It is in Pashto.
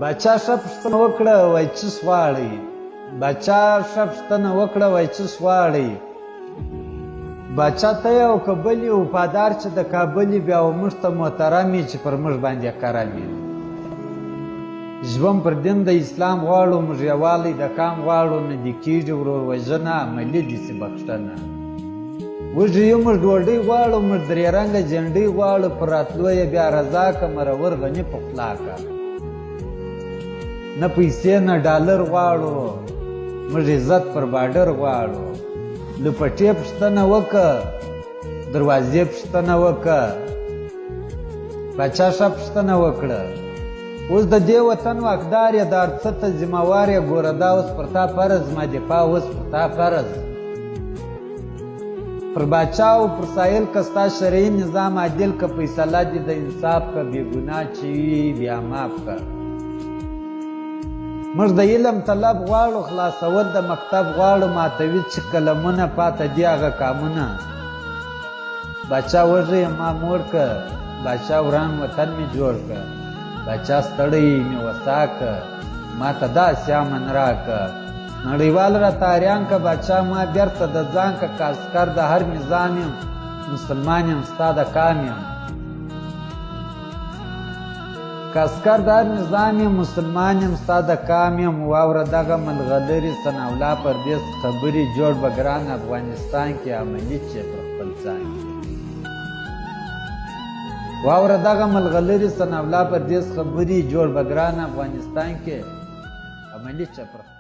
باچا ښه پوښتنه وکړه وایي څه غواړئ؟ باچا ښه پوښتنه وکړه وایي څه غواړئ؟ باچا ته یې او که بل یې وفادار چې د کابل یې بیا و موږ ته محترم یې چې پر موږ باندې کرم یې ژوند پر دین د اسلام غواړو موږ یووالی د کام غواړو نه دې کېږي ورور وژنه عملي دې سي بخښنه وږي یو موږ ډوډۍ غواړو موږ درې رنګه جنډۍ غواړو پر راتلو یې بیا رضا که مرور غني په خوله که نه پیسې نه ډالر غواړو موږ عزت پر باډر غواړو لپټې پوښتنه وکړه دروازې پوښتنه وکړه باچا ښه پوښتنه وکړه اوس د دې وطن واکدار یې د هر څه ته ذمهوار یې ګوره دا اوس پر تا فرض زما دفاع اوس پر تا فرض پر باچا او پر سایل که ستا شرعي نظام عادل که فیصله دې د انصاف که بې ګناه چې وي بیا معاف که موږ د علم طلب غواړو خلاصول د مکتب غواړو ماتوي چې قلمونه پاته دي هغه کامونه باچا وږی ما موړ که باچا وران وطن مې جوړ که باچا ستړی مې وسا که ما ته داسې امن راکه نړیوال راته حیران که باچا ما بیرته د ځان که عسکر د هر نظام یم مسلمان یم ستا د کام یم که عسکر د هر نظام یم مسلمان یم ستا د کام یم واوره دغه ملغلرې ثناالله پردیس خبرې جوړ به ګران افغانستان کې عملي چې پر خپل ځان کې واوره دغه ملغلرې ثناالله پردیس خبرې جوړ به ګران افغانستان کې عملي چې پر